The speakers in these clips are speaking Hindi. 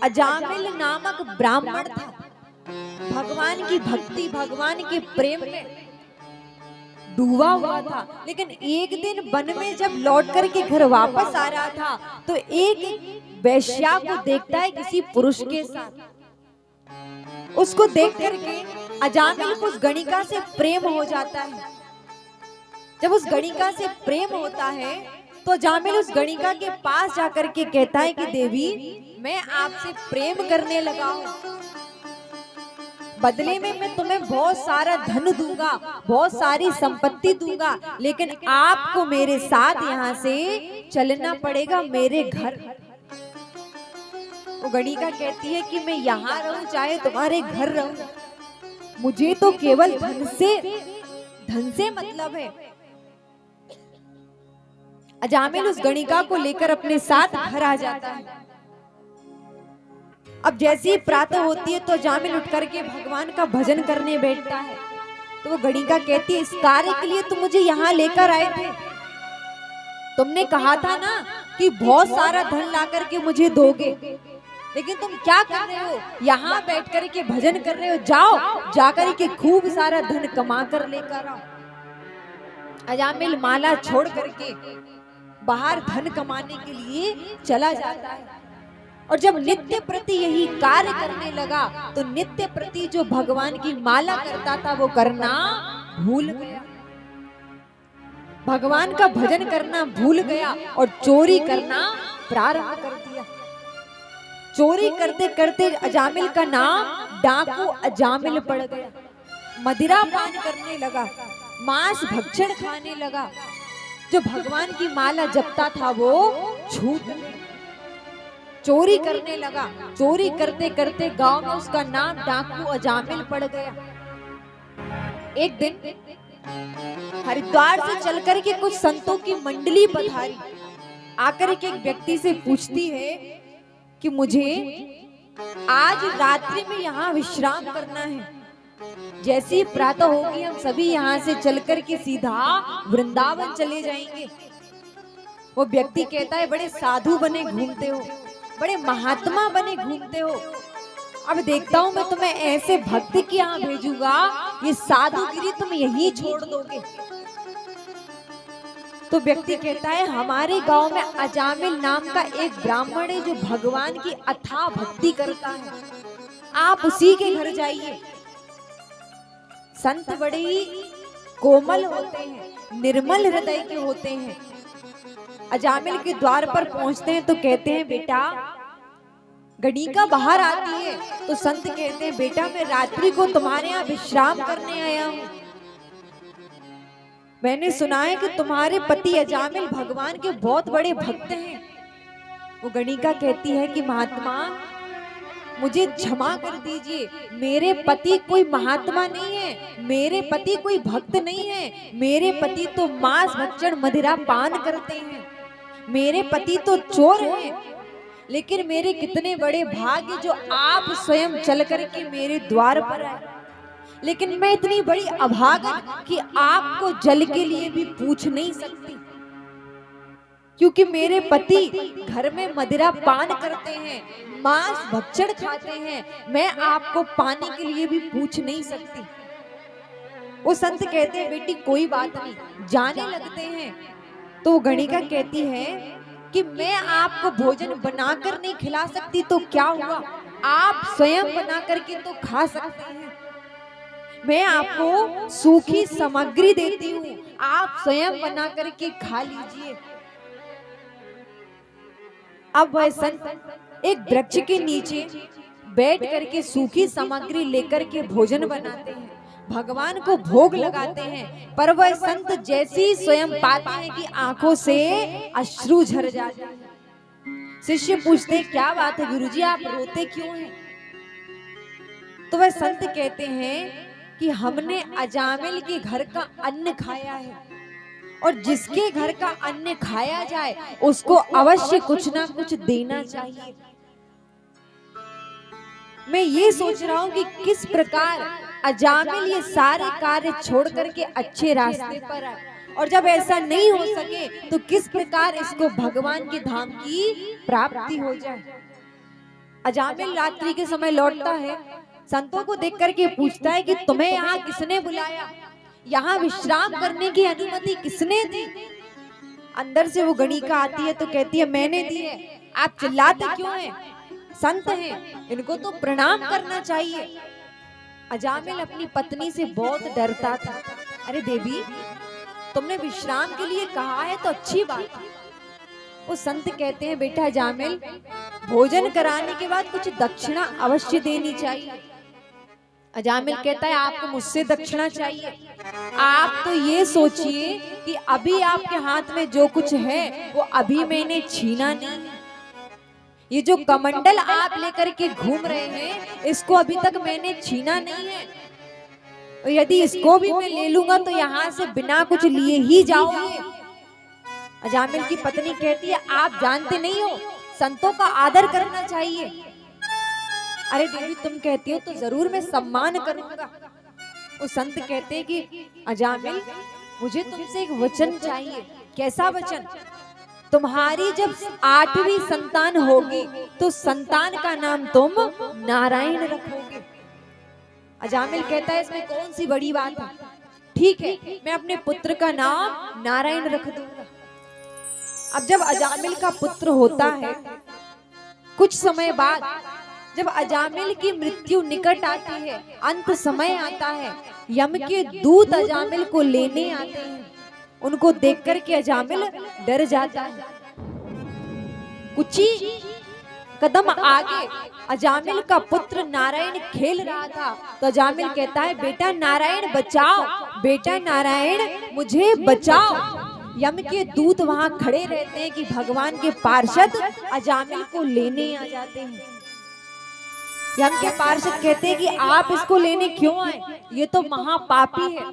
अजामिल नामक ब्राह्मण था। भगवान की भक्ति, भगवान के प्रेम में डूबा हुआ था। लेकिन एक दिन वन में जब लौट करके घर वापस आ रहा था तो एक वेश्या को देखता है किसी पुरुष के साथ। उसको देख करके अजामिल को उस गणिका से प्रेम हो जाता है। जब उस गणिका से प्रेम होता है तो अजामिल उस गणिका के पास जाकर के कहता है कि देवी, मैं आपसे प्रेम करने लगा हूं, बदले में मैं तुम्हें बहुत सारा धन दूंगा, बहुत सारी संपत्ति दूंगा, लेकिन आपको मेरे साथ यहाँ से चलना पड़ेगा मेरे घर। वो गणिका कहती है कि मैं यहाँ रहूं चाहे तुम्हारे घर रहूं, मुझे तो केवल धन से मतलब है। अजामिल उस गणिका को लेकर अपने साथ घर आ जाता है। अब जैसे ही प्रातः होती है तो अजामिल उठ करके भगवान का भजन करने बैठता है। तो वो गणिका कहती है, इस कार्य के लिए तुम मुझे यहाँ लेकर आए थे, तुमने कहा था ना कि बहुत सारा धन ला करके मुझे दोगे, लेकिन तुम क्या कर रहे हो, यहाँ बैठ करके भजन कर रहे हो, जाओ जाकर के खूब सारा धन कमा कर लेकर आओ। अजामिल माला छोड़ करके बाहर धन कमाने के लिए चला जाता है। और जब नित्य प्रति यही कार्य करने लगा तो नित्य प्रति जो भगवान की माला करता था वो करना भूल गया, भगवान का भजन करना भूल गया और चोरी करना प्रारंभ कर दिया। चोरी करते करते अजामिल का नाम डाकू अजामिल पड़ गया। मदिरा पान करने लगा, मांस भक्षण खाने लगा। जो भगवान की माला जपता था वो छूट गया। चोरी करने लगा, चोरी करते करते गांव में उसका नाम डाकू अजामिल पड़ गया। एक दिन हरिद्वार से चलकर के कुछ संतों की मंडली पधारी, आकर के एक व्यक्ति से पूछती है कि मुझे आज रात्रि में यहाँ विश्राम करना है, जैसी प्रातः होगी हम सभी यहाँ से चलकर के सीधा वृंदावन चले जाएंगे। वो व्यक्ति कहता है, बड़े साधु बने घूमते हो, बड़े महात्मा बने घूमते हो, अब देखता हूं मैं तुम्हें ऐसे भक्त के यहाँ भेजूंगा, ये साधुगिरी तुम यही छोड़ दोगे। तो व्यक्ति कहता है, हमारे गांव में अजामिल नाम का एक ब्राह्मण है जो भगवान की अथाह भक्ति करता है, आप उसी के घर जाइए। संत बड़े ही कोमल होते हैं, निर्मल हृदय के होते हैं। अजामिल के द्वार पर पहुंचते हैं तो कहते हैं, बेटा, गणिका बाहर आती है तो संत कहते हैं, बेटा मैं रात्रि को तुम्हारे यहाँ विश्राम करने आया हूँ, मैंने सुना है कि तुम्हारे पति अजामिल भगवान के बहुत बड़े भक्त हैं। वो गणिका कहती है कि महात्मा मुझे क्षमा कर दीजिए, मेरे पति कोई महात्मा नहीं है, मेरे पति कोई भक्त नहीं है, मेरे पति तो मांस भक्षण मदिरा पान करते हैं, मेरे पति तो चोर हैं। लेकिन मेरे कितने बड़े भाग्य जो आप स्वयं चल करके मेरे द्वार पर आए। लेकिन मैं इतनी बड़ी अभागन कि आपको जल के लिए भी पूछ नहीं सकती, क्योंकि मेरे पति घर में मदिरा पान करते हैं, मांस भक्षण खाते हैं, मैं आपको पानी के लिए भी पूछ नहीं सकती। वो संत कहते हैं, बेटी कोई बात नहीं, जाने लगते हैं। तो गणिका कहती है कि मैं आपको भोजन बनाकर नहीं खिला सकती तो क्या हुआ, आप स्वयं बना करके तो खा सकते हैं, मैं आपको सूखी सामग्री देती हूँ, आप स्वयं बना करके खा लीजिए। अब वह संत एक वृक्ष के नीचे बैठ करके सूखी सामग्री लेकर के भोजन बनाते हैं, भगवान को भोग लगाते हैं। पर वह संत जैसे ही स्वयं पाते हैं कि आंखों से अश्रु झर जाते हैं। शिष्य पूछते हैं, क्या बात है गुरुजी, आप रोते क्यों हैं? तो वह संत कहते हैं कि हमने अजामिल के घर का अन्न खाया है, और जिसके घर का अन्न खाया जाए उसको अवश्य कुछ ना कुछ देना चाहिए। मैं ये सोच रहा हूँ कि किस प्रकार अजामिल ये सारे कार्य छोड़ करके अच्छे रास्ते पर आए, और जब ऐसा नहीं हो सके तो किस प्रकार इसको भगवान के धाम की प्राप्ति हो जाए। अजामिल रात्रि के समय लौटता है, संतों को देख करके पूछता है कि तुम्हें यहाँ किसने बुलाया, यहाँ विश्राम करने की अनुमति किसने दी। अंदर से वो गणिका आती है तो कहती है मैंने दी है, आप चिल्लाते क्यों हैं, संत हैं, इनको तो प्रणाम करना चाहिए। अजामिल अपनी पत्नी से बहुत डरता था। अरे देवी, तुमने विश्राम के लिए कहा है तो अच्छी बात है। वो संत कहते हैं बेटा अजामिल, भोजन कराने के बाद कुछ दक्षिणा अवश्य देनी चाहिए। अजामिल कहता है आपको मुझसे दक्षिणा चाहिए? आप तो ये सोचिए कि अभी आपके हाथ में जो कुछ है वो अभी मैंने छीना नहीं है। ये जो कमंडल आप लेकर के घूम रहे हैं इसको अभी तक मैंने छीना नहीं है, और यदि इसको भी मैं ले लूंगा तो यहाँ से बिना कुछ लिए ही जाओगे। अजामिल की पत्नी कहती है आप जानते नहीं हो, संतों का आदर करना चाहिए। अरे देवी, तुम कहती हो तो जरूर मैं सम्मान करूंगा। वो संत कहते हैं कि अजामिल, मुझे तुमसे एक वचन चाहिए। कैसा वचन? तुम्हारी जब 8वीं संतान होगी तो संतान का नाम तुम नारायण रखोगे। अजामिल कहता है इसमें कौन सी बड़ी बात है, ठीक है मैं अपने पुत्र का नाम नारायण रख दूंगा। अब जब अजामिल का पुत्र होता है, कुछ समय बाद जब अजामिल की मृत्यु निकट आती है, अंत समय आता है, यम के दूत अजामिल को लेने आते हैं। उनको देखकर के अजामिल डर जाता है। कुछ ही कदम आगे अजामिल का पुत्र नारायण खेल रहा था, तो अजामिल कहता है बेटा नारायण बचाओ, बेटा नारायण मुझे बचाओ। यम के दूत वहां खड़े रहते हैं कि भगवान के पार्षद अजामिल को लेने आ जाते हैं। यम के पार्षद कहते हैं कि आप इसको लेने क्यों आए, ये तो महापापी है,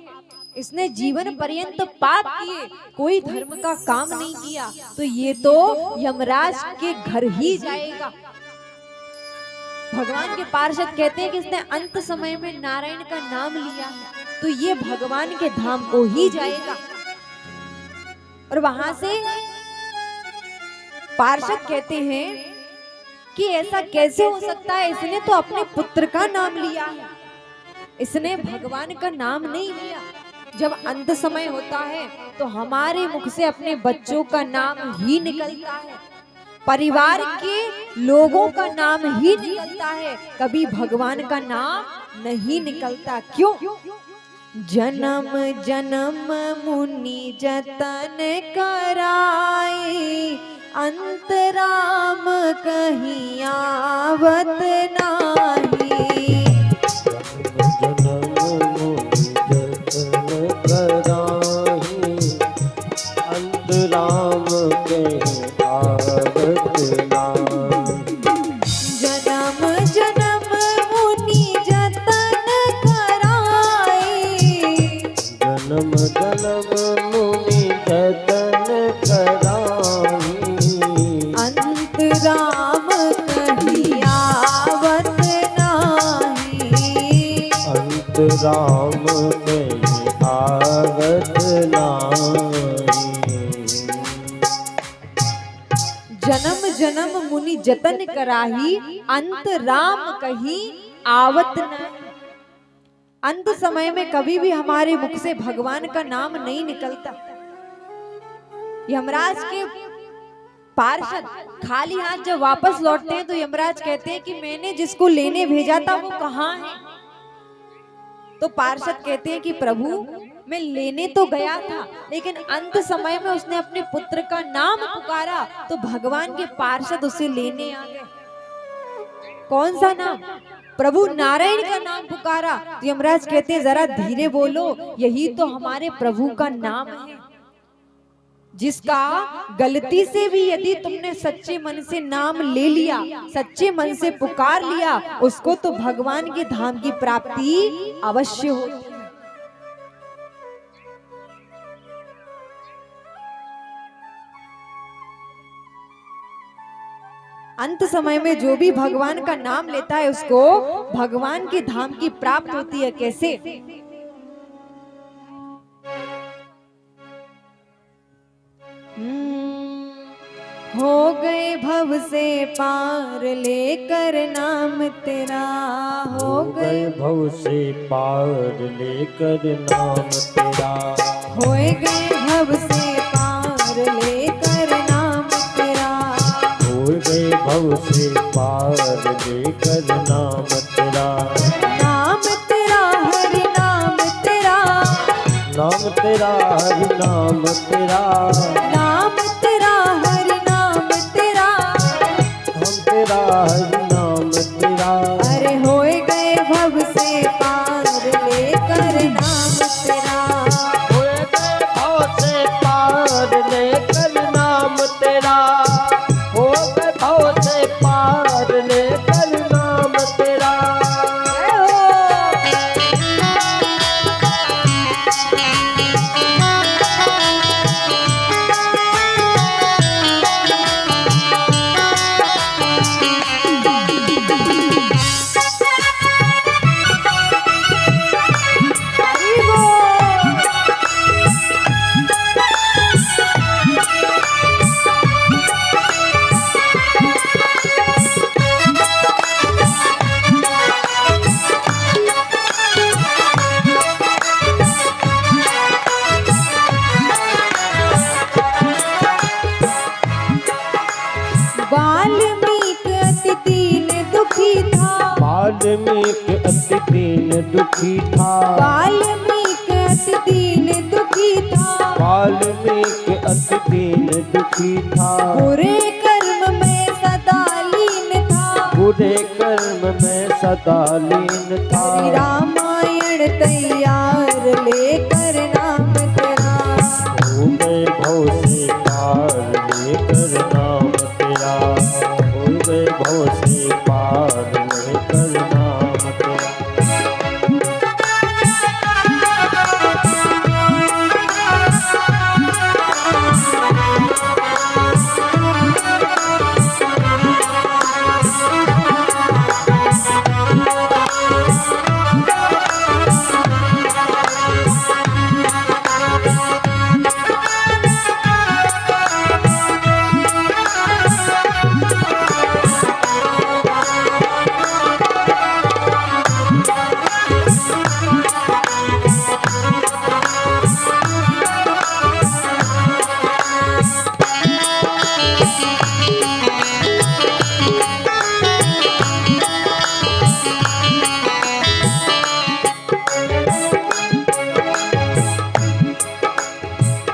इसने जीवन पर्यंत पाप किए, कोई धर्म का काम नहीं किया, तो ये तो यमराज के घर ही जाएगा। भगवान के पार्षद कहते हैं कि इसने अंत समय में नारायण का नाम लिया है, तो ये भगवान के धाम को ही जाएगा। और वहां से पार्षद कहते हैं कि ऐसा कैसे हो सकता है, इसने तो अपने पुत्र का नाम लिया है, इसने भगवान का नाम नहीं लिया। जब अंत समय होता है तो हमारे मुख से अपने बच्चों का नाम ही निकलता है, परिवार के लोगों का नाम ही निकलता है, कभी भगवान का नाम नहीं निकलता। क्यों? जन्म जन्म मुनि जतन कराए, अंतराम कहीं आवत नाही। राम कहीं आवत नाही। जन्म जन्म मुनि जतन कराही, अंत राम कहीं आवत नहीं। अंत समय में कभी भी हमारे मुख से भगवान का नाम नहीं निकलता। यमराज के पार्षद खाली हाथ जब वापस लौटते हैं तो यमराज कहते हैं कि मैंने जिसको लेने भेजा था वो कहाँ है। तो पार्षद कहते हैं कि प्रभु मैं लेने तो गया था, लेकिन अंत समय में उसने अपने पुत्र का नाम पुकारा तो भगवान के पार्षद उसे लेने आ गए। कौन सा नाम? प्रभु नारायण का नाम पुकारा। तो यमराज कहते हैं जरा धीरे बोलो, यही तो हमारे प्रभु का नाम है, जिसका गलती से भी यदि तुमने सच्चे मन से नाम ले लिया, सच्चे मन से पुकार लिया, उसको तो भगवान के धाम की प्राप्ति अवश्य होती है। अंत समय में जो भी भगवान का नाम लेता है उसको भगवान के धाम की प्राप्त होती है। कैसे? हो गए भव से पार लेकर नाम तेरा। हो गए भव से पार लेकर नाम तेरा। होए गए भव से पार लेकर नाम तेरा। हो गए भव से पार लेकर नाम तेरा। नाम तेरा हरि नाम तेरा। नाम तेरा हरि नाम तेरा। नाम तेरा हरि नाम तेरा। नाम तेरा हरि नाम तेरा। अरे होए गए भव से पार लेकर नाम तेरा। होए गए भव से पार लेकर नाम तेरा। हो गए भव से पार लेकर नाम तेरा। वाल्मीकि अति दीन दुखी था। वाल्मीकि अति दीन दुखी था। वाल्मीकि अति दीन दुखी था। वाल्मीकि अति दीन दुखी था। बुरे कर्म में सदा लीन था। बुरे कर्म में सदा लीन था। हरि रामायण तैयार लेकर नाम तेरा। हो गए भव से पार लेकर नाम तेरा। हो गए भव से पार लेकर नाम तेरा।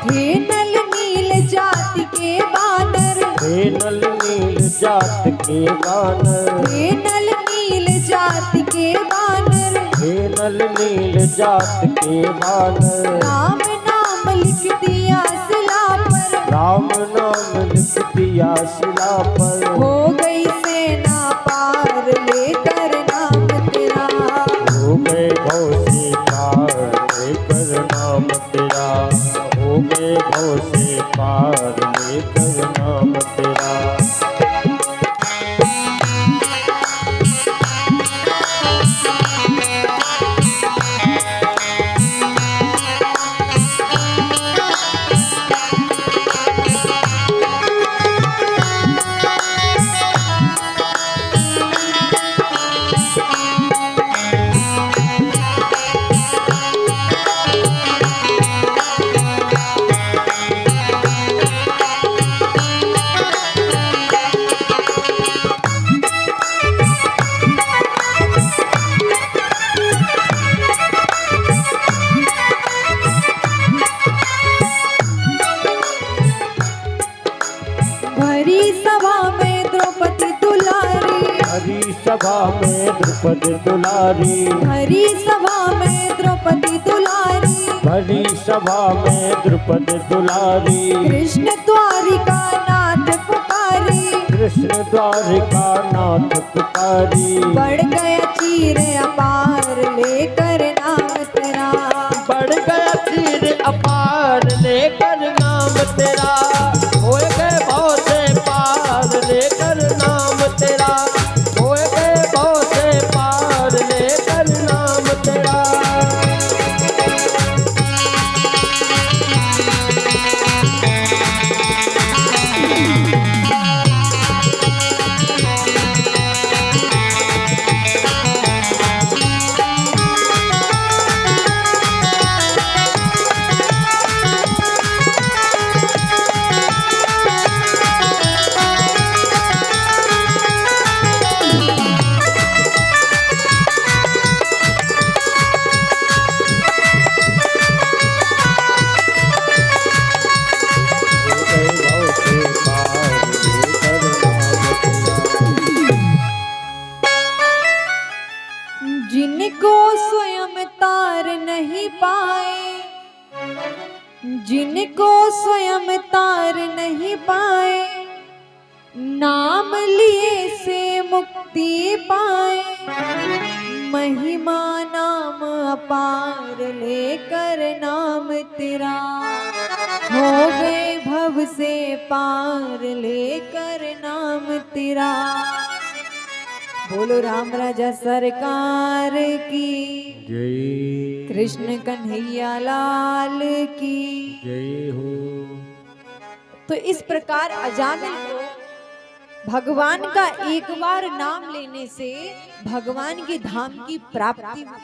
हे नल नील जाति के बानर। हे नल नील जात के बानर। हे नल नील जाति के बानर। हे नल नील जात के बानर। राम नाम लिख दिया शिला पर। राम नाम लिख दिया शिला पर। हो गई सेना पार लेकर नाम तेरा। हो गए भव से पार लेकर नाम तेरा। हो गए भव से पार लेकर नाम तेरा। भरी सभा में द्रौपदी दुलारी। हरी सभा में द्रुपद दुलारी। भरी सभा में द्रौपदी दुलारी। भरी सभा में द्रुपद दुलारी। कृष्ण द्वारिका नाथ पुकारी। कृष्ण द्वारिका नाथ पुकारी। बढ़ गया चीर अपार लेकर नाम तेरा। बढ़ गया तीर अपार लेकर नाम तेरा। हो गए भव से पार लेकर नाम तेरा। हो गए भव से पार लेकर नाम तेरा। पाए, जिनको स्वयं तार नहीं पाए, नाम लिए से मुक्ति पाए। महिमा नाम अपार लेकर नाम तेरा, हो गए भव से पार लेकर नाम तेरा। बोलो राम राजा सरकार की जय, कृष्ण कन्हैया लाल की जय हो। तो इस प्रकार अजामिल को भगवान का एक बार नाम लेने से भगवान के धाम की प्राप्ति हुई।